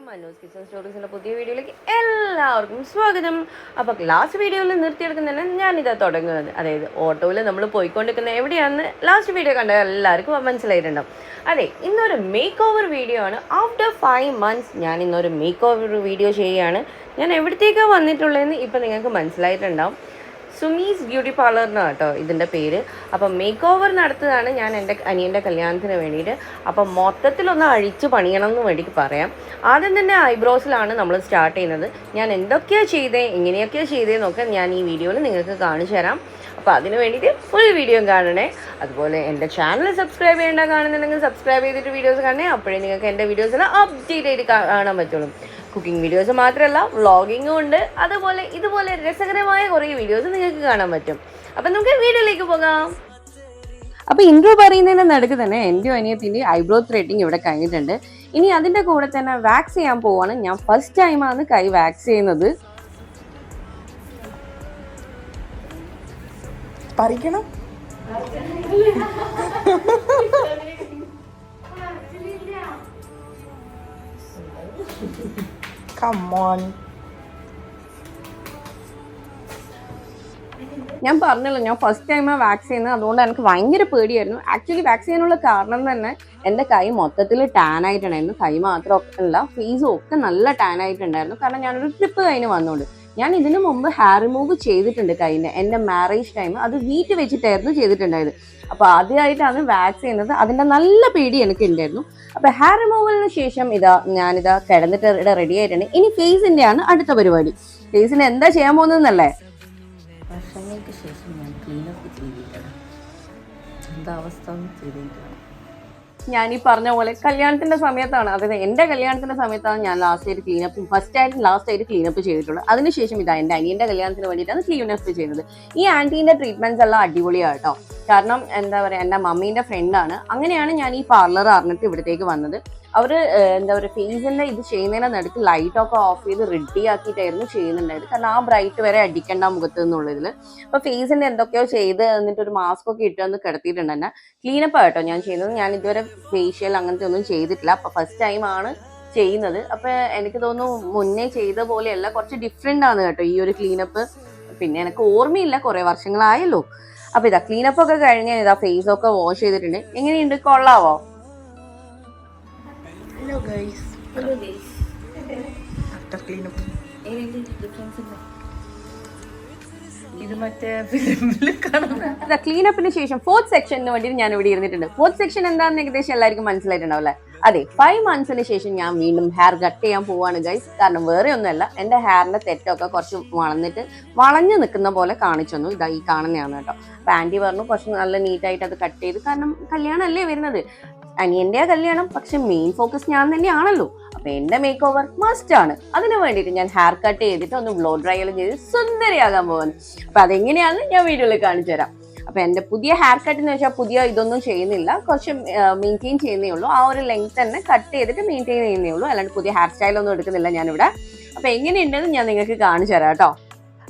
നമസ്കാരം, മനോസ് കിച്ചൻ സ്റ്റോറീസിൻ്റെ പുതിയ വീഡിയോയിലേക്ക് എല്ലാവർക്കും സ്വാഗതം. അപ്പോൾ ലാസ്റ്റ് വീഡിയോയിൽ നിർത്തിയെടുക്കുന്നതന്നെ ഞാനിതാ തുടങ്ങുന്നത്. അതായത് ഓട്ടോയിൽ നമ്മൾ പോയിക്കൊണ്ടിരിക്കുന്ന എവിടെയാണെന്ന് ലാസ്റ്റ് വീഡിയോ കണ്ട എല്ലാവർക്കും മനസ്സിലായിട്ടുണ്ടാവും. അതെ, ഇന്നൊരു മേക്ക് ഓവർ വീഡിയോ ആണ്. ആഫ്റ്റർ 5 months ഞാൻ ഇന്നൊരു മേക്ക് ഓവർ വീഡിയോ ചെയ്യുകയാണ്. ഞാൻ എവിടത്തേക്കാണ് വന്നിട്ടുള്ളതെന്ന് ഇപ്പോൾ നിങ്ങൾക്ക് മനസ്സിലായിട്ടുണ്ടാവും. സുമീസ് ബ്യൂട്ടി പാർലറിനാണ് കേട്ടോ ഇതിൻ്റെ പേര്. അപ്പം മേക്ക് ഓവർ നടത്തുന്നതാണ് ഞാൻ എൻ്റെ അനിയൻ്റെ കല്യാണത്തിന് വേണ്ടിയിട്ട്. അപ്പം മൊത്തത്തിലൊന്ന് അഴിച്ച് പണിയണം എന്ന് വേണ്ടിയിട്ട് പറയാം. ആദ്യം തന്നെ ഐബ്രോസിലാണ് നമ്മൾ സ്റ്റാർട്ട് ചെയ്യുന്നത്. ഞാൻ എന്തൊക്കെയാണ് ചെയ്തത്, എങ്ങനെയൊക്കെയാണ് ചെയ്തതെന്നൊക്കെ ഞാൻ ഈ വീഡിയോയിൽ നിങ്ങൾക്ക് കാണിച്ചു തരാം. അപ്പോൾ അതിന് വേണ്ടിയിട്ട് ഫുൾ വീഡിയോ കാണണേ. അതുപോലെ എൻ്റെ ചാനൽ സബ്സ്ക്രൈബ് ചെയ്യേണ്ട കാണുന്നുണ്ടെങ്കിൽ സബ്സ്ക്രൈബ് ചെയ്തിട്ട് വീഡിയോസ് കാണണേ. അപ്പോഴേ നിങ്ങൾക്ക് എൻ്റെ വീഡിയോസെല്ലാം അപ്ഡേറ്റ് ആയിട്ട് കാണാൻ പറ്റുള്ളൂ. കുക്കിംഗ് വീഡിയോസ് മാത്രമല്ല, വ്ളോഗിങ്ങും ഉണ്ട്. അതുപോലെ ഇതുപോലെ രസകരമായ കുറേ വീഡിയോസ് നിങ്ങൾക്ക് കാണാൻ പറ്റും. അപ്പം നമുക്ക് വീഡിയോയിലേക്ക് പോകാം. അപ്പോൾ ഇൻട്രോ പറയുന്നതിൻ്റെ നടുക്ക് തന്നെ എൻ്റെ അനിയത്തിൻ്റെ ഐബ്രോ ത്രെഡിങ് ഇവിടെ കഴിഞ്ഞിട്ടുണ്ട്. ഇനി അതിൻ്റെ കൂടെ തന്നെ വാക്സ് ചെയ്യാൻ പോവാണ്. ഞാൻ ഫസ്റ്റ് ടൈമാണ് കൈ വാക്സ് ചെയ്യുന്നത്. പറിക്കണം. Come on. ഞാൻ പറഞ്ഞല്ലോ, ഞാൻ ഫസ്റ്റ് ടൈമാണ് വാക്സ് ചെയ്യുന്നത്. അതുകൊണ്ട് എനിക്ക് ഭയങ്കര പേടിയായിരുന്നു. ആക്ച്വലി വാക്സ് ചെയ്യാനുള്ള കാരണം തന്നെ എൻ്റെ കൈ മൊത്തത്തിൽ ടാൻ ആയിട്ടുണ്ടായിരുന്നു. കൈ മാത്രമല്ല, ഫേസും ഒക്കെ നല്ല ടാൻ ആയിട്ടുണ്ടായിരുന്നു. കാരണം ഞാനൊരു ട്രിപ്പ് കഴിഞ്ഞ് വന്നോണ്ട്. ഞാൻ ഇതിനു മുമ്പ് ഹെയർ റിമൂവ് ചെയ്തിട്ടുണ്ട് കൈൻ്റെ. എൻ്റെ മാരേജ് ടൈം അത് വീട്ടിൽ വെച്ചിട്ടായിരുന്നു ചെയ്തിട്ടുണ്ടായത്. അപ്പോൾ ആദ്യമായിട്ടാണ് വാക്സ് ചെയ്യുന്നത്. അതിൻ്റെ നല്ല പേടി എനിക്ക് ഉണ്ടായിരുന്നു. അപ്പോൾ ഹെയർ റിമൂവലിന് ശേഷം ഞാനിതാ കിടന്നിട്ട് റെഡി ആയിട്ടുണ്ട്. ഇനി ഫേസിൻ്റെയാണ് അടുത്ത പരിപാടി. ഫേസിന് എന്താ ചെയ്യാൻ പോകുന്നതെന്നല്ലേ? വർഷങ്ങൾക്ക് ശേഷം ഞാൻ ക്ലീനപ്പ് ചെയ്തിട്ടാണ്. എന്താ അവസ്ഥ ചെയ്തിട്ടാണ്. ഞാൻ ഈ പറഞ്ഞ പോലെ കല്യാണത്തിന്റെ സമയത്താണ്, അതായത് എൻ്റെ കല്യാണത്തിന്റെ സമയത്താണ് ഞാൻ ഫസ്റ്റ് ആയിട്ട് ലാസ്റ്റ് ആയിട്ട് ക്ലീനപ്പ് ചെയ്തിട്ടുള്ളത്. അതിനുശേഷം ഇതാ എൻ്റെ അനിയൻ്റെ കല്യാണത്തിന് വേണ്ടിയിട്ടാണ് ക്ലീനപ്പ് ചെയ്യുന്നത്. ഈ ആൻറ്റീൻ്റെ ട്രീറ്റ്മെന്റ്സ് എല്ലാം അടിപൊളിയാണ് കേട്ടോ. കാരണം എന്താ പറയുക, എൻ്റെ മമ്മീൻ്റെ ഫ്രണ്ടാണ്. അങ്ങനെയാണ് ഞാൻ ഈ പാർലർ അറിഞ്ഞിട്ട് ഇവിടത്തേക്ക് വന്നത്. അവർ എന്താ പറയുക, ഫേസിൻ്റെ ഇത് ചെയ്യുന്നതിന് നടുക്ക് ലൈറ്റൊക്കെ ഓഫ് ചെയ്ത് റെഡി ആക്കിയിട്ടായിരുന്നു ചെയ്യുന്നുണ്ടായത്. കാരണം ആ ബ്രൈറ്റ് വരെ അടിക്കേണ്ട മുഖത്ത് എന്നുള്ളതിൽ. അപ്പോൾ ഫേസിൻ്റെ എന്തൊക്കെയോ ചെയ്ത് എന്നിട്ട് ഒരു മാസ്ക് ഒക്കെ ഇട്ടൊന്ന് കിടത്തിയിട്ടുണ്ട്. തന്നെ ക്ലീനപ്പ് കേട്ടോ ഞാൻ ചെയ്യുന്നത്. ഞാൻ ഇതുവരെ ഫേഷ്യൽ അങ്ങനത്തെ ഒന്നും ചെയ്തിട്ടില്ല. അപ്പോൾ ഫസ്റ്റ് ടൈമാണ് ചെയ്യുന്നത്. അപ്പോൾ എനിക്ക് തോന്നുന്നു മുന്നേ ചെയ്ത പോലെയല്ല, കുറച്ച് ഡിഫറെൻ്റ് ആണ് കേട്ടോ ഈ ഒരു ക്ലീനപ്പ്. പിന്നെ എനിക്ക് ഓർമ്മയില്ല, കുറേ വർഷങ്ങളായല്ലോ. അപ്പോൾ ഇതാ ക്ലീനപ്പ് ഒക്കെ കഴിഞ്ഞ് ഇതാ ഫേസൊക്കെ വാഷ് ചെയ്തിട്ടുണ്ട്. എങ്ങനെയുണ്ട്, കൊള്ളാവോ? Hello guys. After cleanup. ഇത് മറ്റേ ഫിലിമിൽ കാണുന്ന ക്ലീനപ്പിന് ശേഷം 4th സെക്ഷന് വേണ്ടി ഞാൻ ഇവിടെ ഇരുന്നിട്ടുണ്ട്. 4th സെക്ഷൻ എന്താണെന്ന് ഏകദേശം എല്ലാവർക്കും മനസ്സിലായിട്ടുണ്ടാവും അല്ലേ? അതെ, 5 monthsന് ശേഷം ഞാൻ വീണ്ടും ഹെയർ കട്ട് ചെയ്യാൻ പോവാണ് ഗൈസ്. കാരണം വേറെ ഒന്നുമല്ല, എൻ്റെ ഹെയറിന്റെ തെറ്റൊക്കെ കുറച്ച് വളഞ്ഞു നിൽക്കുന്ന പോലെ കാണിച്ചു തന്നു. ഇതാ ഈ കാണുന്നതാണ് കേട്ടോ. അപ്പൊ ആൻറ്റി പറഞ്ഞു കുറച്ച് നല്ല നീറ്റായിട്ട് അത് കട്ട് ചെയ്ത്, കാരണം കല്യാണം അല്ലേ വരുന്നത്, അനിയൻ്റെ കല്യാണം. പക്ഷെ മെയിൻ ഫോക്കസ് ഞാൻ തന്നെയാണല്ലോ. അപ്പൊ എൻ്റെ മേക്ക് ഓവർ മസ്റ്റ് ആണ്. അതിന് വേണ്ടിയിട്ട് ഞാൻ ഹെയർ കട്ട് ചെയ്തിട്ട് ഒന്ന് ബ്ലോ ഡ്രൈ എല്ലാം ചെയ്ത് സുന്ദരിയാകാൻ പോകുന്നു. അപ്പൊ അതെങ്ങനെയാണെന്ന് ഞാൻ വീഡിയോയിൽ കാണിച്ചു തരാം. അപ്പൊ എൻ്റെ പുതിയ ഹെയർ കട്ട് എന്ന് വെച്ചാൽ പുതിയ ഇതൊന്നും ചെയ്യുന്നില്ല, കുറച്ച് മെയിൻറ്റെയിൻ ചെയ്യുന്നേ ഉള്ളൂ. ആ ഒരു ലെങ്ത് തന്നെ കട്ട് ചെയ്തിട്ട് മെയിൻറ്റെയിൻ ചെയ്യുന്നേ ഉള്ളൂ. അല്ലാണ്ട് പുതിയ ഹെയർ സ്റ്റൈലൊന്നും എടുക്കുന്നില്ല ഞാനിവിടെ. അപ്പൊ എങ്ങനെയുണ്ടെന്ന് ഞാൻ നിങ്ങൾക്ക് കാണിച്ചു തരാം കേട്ടോ.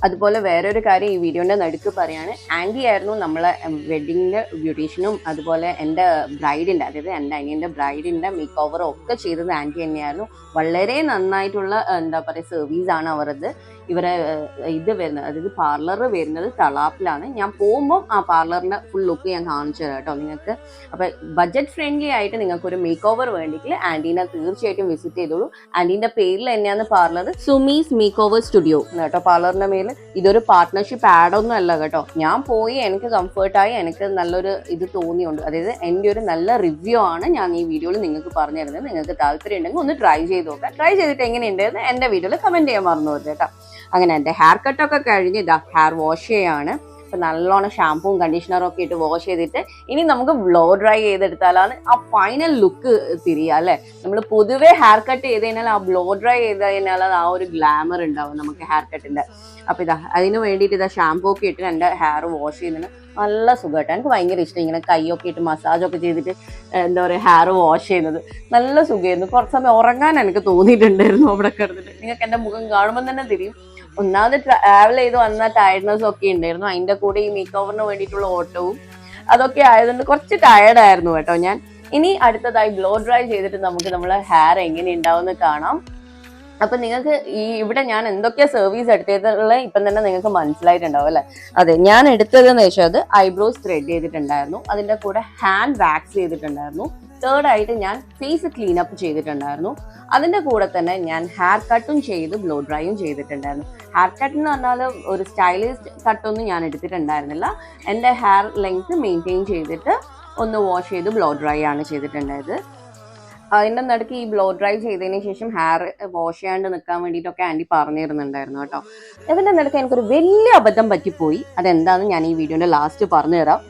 അതുപോലെ വേറൊരു കാര്യം ഈ വീഡിയോൻ്റെ നടുക്ക് പറയാണ്, ആൻറ്റി ആയിരുന്നു നമ്മളെ വെഡ്ഡിങ്ങിൻ്റെ ബ്യൂട്ടീഷ്യനും അതുപോലെ എൻ്റെ ബ്രൈഡിൻ്റെ, അതായത് എൻ്റെ അനിയൻ്റെ ബ്രൈഡിൻ്റെ മേക്ക് ഓവറും ഒക്കെ ചെയ്തത് ആൻറ്റി തന്നെയായിരുന്നു. വളരെ നന്നായിട്ടുള്ള എന്താ പറയുക സർവീസാണ് അവരത്. ഇവരെ ഇത് വരുന്നത്, അതായത് പാർലർ വരുന്നത് തളാപ്പിലാണ്. ഞാൻ പോകുമ്പോൾ ആ പാർലറിൻ്റെ ഫുൾ ലുക്ക് ഞാൻ കാണിച്ചു തരാം കേട്ടോ നിങ്ങൾക്ക്. അപ്പോൾ ബഡ്ജറ്റ് ഫ്രണ്ട്ലി ആയിട്ട് നിങ്ങൾക്കൊരു മേക്ക് ഓവർ വേണ്ടെങ്കിൽ ആൻറ്റീനെ തീർച്ചയായിട്ടും വിസിറ്റ് ചെയ്തോളൂ. ആൻറ്റീൻ്റെ പേരിൽ തന്നെയാണ് parlour, Sumi's make over studio കേട്ടോ. പാർലറിൻ്റെ മേലിൽ ഇതൊരു പാർട്ട്ണർഷിപ്പ് ആഡൊന്നും അല്ല കേട്ടോ. ഞാൻ പോയി എനിക്ക് കംഫർട്ടായി, എനിക്ക് നല്ലൊരു ഇത് തോന്നിയുണ്ട്. അതായത് എൻ്റെ ഒരു നല്ല റിവ്യൂ ആണ് ഞാൻ ഈ വീഡിയോയിൽ നിങ്ങൾക്ക് പറഞ്ഞു തരുന്നത്. നിങ്ങൾക്ക് താല്പര്യം ഉണ്ടെങ്കിൽ ഒന്ന് ട്രൈ ചെയ്ത് നോക്കാം. ട്രൈ ചെയ്തിട്ട് എങ്ങനെയുണ്ടെന്ന് എൻ്റെ വീഡിയോയിൽ കമൻറ്റ് ചെയ്യാൻ മറന്നു പോകരുത് കേട്ടോ. അങ്ങനെ എൻ്റെ ഹെയർ കട്ടൊക്കെ കഴിഞ്ഞ് ഇതാ ഹെയർ വാഷ് ചെയ്യാണ്. അപ്പം നല്ലോണം ഷാമ്പൂവും കണ്ടീഷണറും ഒക്കെ ഇട്ട് വാഷ് ചെയ്തിട്ട് ഇനി നമുക്ക് ബ്ലോ ഡ്രൈ ചെയ്തെടുത്താലാണ് ആ ഫൈനൽ ലുക്ക് തിരിയുക അല്ലേ. നമ്മൾ പൊതുവേ ഹെയർ കട്ട് ചെയ്ത് കഴിഞ്ഞാൽ ആ ബ്ലോ ഡ്രൈ ചെയ്ത് കഴിഞ്ഞാൽ ആ ഒരു ഗ്ലാമർ ഉണ്ടാവും നമുക്ക് ഹെയർ കട്ടിൻ്റെ. അപ്പോൾ ഇതാ അതിന് വേണ്ടിയിട്ട് ഇതാ ഷാമ്പൂ ഒക്കെ ഇട്ട് എൻ്റെ ഹെയർ വാഷ് ചെയ്യുന്നതിന് നല്ല സുഖമായിട്ട് എനിക്ക് ഭയങ്കര ഇഷ്ടം. ഇങ്ങനെ കൈയൊക്കെ ഇട്ട് മസാജൊക്കെ ചെയ്തിട്ട് എന്താ പറയുക ഹെയർ വാഷ് ചെയ്യുന്നത് നല്ല സുഖമായിരുന്നു. കുറച്ച് സമയം ഉറങ്ങാൻ എനിക്ക് തോന്നിയിട്ടുണ്ടായിരുന്നു അവിടെ കിടന്നിട്ട്. നിങ്ങൾക്ക് എൻ്റെ മുഖം കാണുമ്പോൾ തന്നെ തിരിയും. ഒന്നാമത് ട്രാവൽ ചെയ്ത് വന്ന ടയർഡ്നെസ് ഒക്കെ ഉണ്ടായിരുന്നു. അതിൻ്റെ കൂടെ ഈ മേക്ക് ഓവറിന് വേണ്ടിയിട്ടുള്ള ഓട്ടവും അതൊക്കെ ആയതുകൊണ്ട് കുറച്ച് ടയർഡായിരുന്നു കേട്ടോ ഞാൻ. ഇനി അടുത്തതായി ബ്ലോ ഡ്രൈ ചെയ്തിട്ട് നമുക്ക് നമ്മളെ ഹെയർ എങ്ങനെ ഉണ്ടാവും എന്ന് കാണാം. അപ്പൊ നിങ്ങൾക്ക് ഈ ഇവിടെ ഞാൻ എന്തൊക്കെയാ സർവീസ് എടുത്തതുള്ള ഇപ്പം തന്നെ നിങ്ങൾക്ക് മനസ്സിലായിട്ടുണ്ടാവും അല്ലെ. അതെ, ഞാൻ എടുത്തതെന്ന് വെച്ചാൽ അത് ഐബ്രോസ് ത്രെഡ് ചെയ്തിട്ടുണ്ടായിരുന്നു, അതിന്റെ കൂടെ ഹാൻഡ് വാക്സ് ചെയ്തിട്ടുണ്ടായിരുന്നു, തേർഡ് ആയിട്ട് ഞാൻ ഫേസ് ക്ലീനപ്പ് ചെയ്തിട്ടുണ്ടായിരുന്നു, അതിന്റെ കൂടെ തന്നെ ഞാൻ ഹെയർ കട്ടും ചെയ്ത് ബ്ലോ ഡ്രൈയും ചെയ്തിട്ടുണ്ടായിരുന്നു. ഹെയർ കട്ട് എന്ന് പറഞ്ഞാൽ ഒരു സ്റ്റൈലിസ്റ്റ് കട്ടൊന്നും ഞാൻ എടുത്തിട്ടുണ്ടായിരുന്നില്ല, എൻ്റെ ഹെയർ ലെങ്ത് മെയിൻറ്റെയിൻ ചെയ്തിട്ട് ഒന്ന് വാഷ് ചെയ്ത് ബ്ലോ ഡ്രൈ ആണ് ചെയ്തിട്ടുണ്ടായത്. അതിൻ്റെ നടുക്ക് ഈ ബ്ലോ ഡ്രൈ ചെയ്തതിന് ശേഷം ഹെയർ വാഷ് ചെയ്യാണ്ട് നിൽക്കാൻ വേണ്ടിയിട്ടൊക്കെ ആൻറ്റി പറഞ്ഞിരുന്നുണ്ടായിരുന്നു കേട്ടോ. ഇതിൻ്റെ നടുക്ക് എനിക്കൊരു വലിയ അബദ്ധം പറ്റിപ്പോയി, അതെന്താണെന്ന് ഞാൻ ഈ വീഡിയോൻ്റെ ലാസ്റ്റ് പറഞ്ഞു തരാം.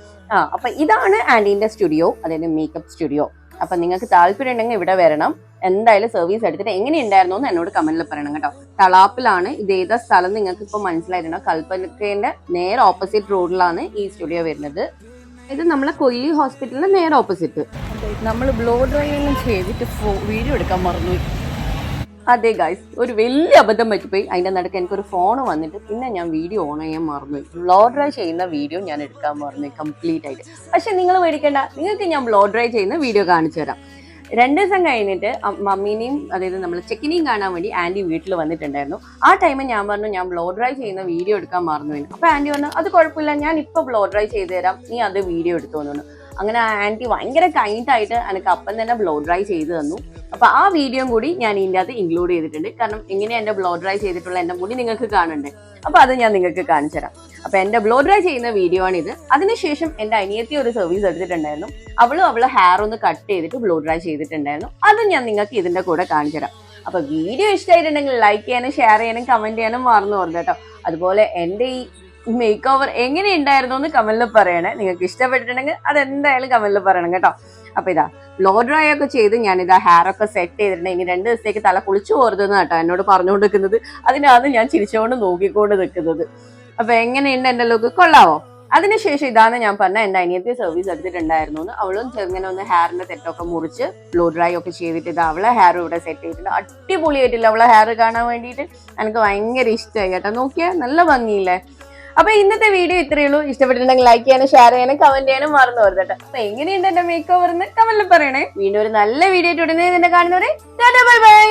അപ്പം ഇതാണ് ആൻറ്റീൻ്റെ സ്റ്റുഡിയോ, അതായത് മേക്കപ്പ് സ്റ്റുഡിയോ. അപ്പം നിങ്ങൾക്ക് താല്പര്യം ഉണ്ടെങ്കിൽ ഇവിടെ വരണം, എന്തായാലും സർവീസ് എടുത്തിട്ട് എങ്ങനെയുണ്ടായിരുന്നു എന്ന് എന്നോട് കമന്റിൽ പറയണം കേട്ടോ. തളാപ്പിലാണ്, ഇത് ഏതാ സ്ഥലം നിങ്ങൾക്ക് ഇപ്പോൾ മനസ്സിലായിട്ടുണ്ടോ, കൽപ്പനക്കേൻ്റെ നേരെ ഓപ്പോസിറ്റ് റോഡിലാണ് ഈ സ്റ്റുഡിയോ വരുന്നത്. ഇത് നമ്മളെ കൊല്ലി ഹോസ്പിറ്റലിന് നേരെ ഓപ്പോസിറ്റ്. നമ്മൾ ബ്ലോ ഡ്രൈ എല്ലാം ചെയ്തിട്ട് വീഡിയോ എടുക്കാൻ മറന്നു. അതെ ഗൈസ്, ഒരു വലിയ അബദ്ധം പറ്റിപ്പോയി. അതിൻ്റെ നടുക്ക് എനിക്കൊരു ഫോൺ വന്നിട്ട് പിന്നെ ഞാൻ വീഡിയോ ഓൺ ചെയ്യാൻ മറന്നുപോയി. ബ്ലോ ഡ്രൈ ചെയ്യുന്ന വീഡിയോ ഞാൻ എടുക്കാൻ മറന്നുപോയി കംപ്ലീറ്റ് ആയിട്ട്. പക്ഷെ നിങ്ങൾ പേടിക്കേണ്ട, നിങ്ങൾക്ക് ഞാൻ ബ്ലോ ഡ്രൈ ചെയ്യുന്ന വീഡിയോ കാണിച്ചു തരാം. 2 ദിവസം കഴിഞ്ഞിട്ട് മമ്മീനെയും അതായത് നമ്മൾ ചെക്കിനെയും കാണാൻ വേണ്ടി ആൻറ്റി വീട്ടിൽ വന്നിട്ടുണ്ടായിരുന്നു. ആ ടൈമിൽ ഞാൻ പറഞ്ഞു ഞാൻ ബ്ലോ ഡ്രൈ ചെയ്യുന്ന വീഡിയോ എടുക്കാൻ മറന്നുപോയി. അപ്പോൾ ആൻറ്റി പറഞ്ഞു അത് കുഴപ്പമില്ല, ഞാൻ ഇപ്പോൾ ബ്ലോ ഡ്രൈ ചെയ്തു തരാം, നീ അത് വീഡിയോ എടുത്തു തന്നു. അങ്ങനെ ആൻറ്റി ഭയങ്കര കൈൻഡായിട്ട് എനിക്ക് അപ്പം തന്നെ ബ്ലോ ഡ്രൈ ചെയ്തു തന്നു. അപ്പോൾ ആ വീഡിയോയും കൂടി ഞാൻ ഇതിൻ്റെ അകത്ത് ഇൻക്ലൂഡ് ചെയ്തിട്ടുണ്ട്. കാരണം എങ്ങനെയാണ് എൻ്റെ ബ്ലോ ഡ്രൈ ചെയ്തിട്ടുള്ള എൻ്റെ മുടി നിങ്ങൾക്ക് കാണണ്ടേ, അപ്പോൾ അത് ഞാൻ നിങ്ങൾക്ക് കാണിച്ചു തരാം. അപ്പോൾ എൻ്റെ ബ്ലോ ഡ്രൈ ചെയ്യുന്ന വീഡിയോ ആണിത്. അതിനുശേഷം എൻ്റെ അനിയത്തി ഒരു സർവീസ് എടുത്തിട്ടുണ്ടായിരുന്നു, അവള് ഹെയർ ഒന്ന് കട്ട് ചെയ്തിട്ട് ബ്ലോ ഡ്രൈ ചെയ്തിട്ടുണ്ടായിരുന്നു, അത് ഞാൻ നിങ്ങൾക്ക് ഇതിൻ്റെ കൂടെ കാണിച്ചു തരാം. അപ്പോൾ വീഡിയോ ഇഷ്ടമായിട്ടുണ്ടെങ്കിൽ ലൈക്ക് ചെയ്യാനും ഷെയർ ചെയ്യാനും കമൻറ്റ് ചെയ്യാനും മറന്നു പോകരുത് കേട്ടോ. അതുപോലെ എൻ്റെ ഈ മേക്ക് ഓവർ എങ്ങനെ ഉണ്ടായിരുന്നു എന്ന് കമന്റിൽ പറയണേ. നിങ്ങൾക്ക് ഇഷ്ടപ്പെട്ടിട്ടുണ്ടെങ്കിൽ അതെന്തായാലും കമന്റിൽ പറയണം കേട്ടോ. അപ്പൊ ഇതാ ബ്ലോ ഡ്രൈ ഒക്കെ ചെയ്ത് ഞാനിതാ ഹെയർ ഒക്കെ സെറ്റ് ചെയ്തിട്ടുണ്ട്. ഇനി 2 ദിവസത്തേക്ക് തല കുളിച്ചു പോരുതെന്ന് കേട്ടോ എന്നോട് പറഞ്ഞുകൊണ്ട് നിൽക്കുന്നത്. അതിനാണ് ഞാൻ ചിരിച്ചുകൊണ്ട് നോക്കിക്കൊണ്ട് നിൽക്കുന്നത്. അപ്പൊ എങ്ങനെയുണ്ട് എൻ്റെ ലുക്ക്, കൊള്ളാവോ? അതിനുശേഷം ഇതാണ് ഞാൻ പറഞ്ഞ എൻ്റെ അനിയത്തി സർവീസ് എടുത്തിട്ടുണ്ടായിരുന്നു എന്ന്. അവളും ചെറുങ്ങനെ ഒന്ന് ഹെയറിന്റെ തെറ്റൊക്കെ മുറിച്ച് ബ്ലോ ഡ്രൈ ഒക്കെ ചെയ്തിട്ട് ഇത് അവളെ ഹെയർ ഇവിടെ സെറ്റ് ചെയ്തിട്ടുണ്ട്. അടിപൊളിയായിട്ടില്ല അവളെ ഹെയർ കാണാൻ വേണ്ടിയിട്ട്, എനിക്ക് ഭയങ്കര ഇഷ്ടമായി കേട്ടോ. നോക്കിയാൽ നല്ല ഭംഗിയില്ലേ. അപ്പൊ ഇന്നത്തെ വീഡിയോ ഇത്രയേ ഉള്ളൂ. ഇഷ്ടപ്പെട്ടിട്ടുണ്ടെങ്കിൽ ലൈക്ക് ചെയ്യാനും ഷെയർ ചെയ്യാനും കമന്റ് ചെയ്യാനും മറന്നു പോരുത് കേട്ടോ. അപ്പൊ എങ്ങനെയുണ്ട് എന്റെ മേക്ക് ഓവർ എന്ന് കമന്റിൽ പറയണേ. വീണ്ടും ഒരു നല്ല വീഡിയോ ആയിട്ട് ഉടനെ തന്നെ കാണുന്നവരെ ബൈ ബൈ.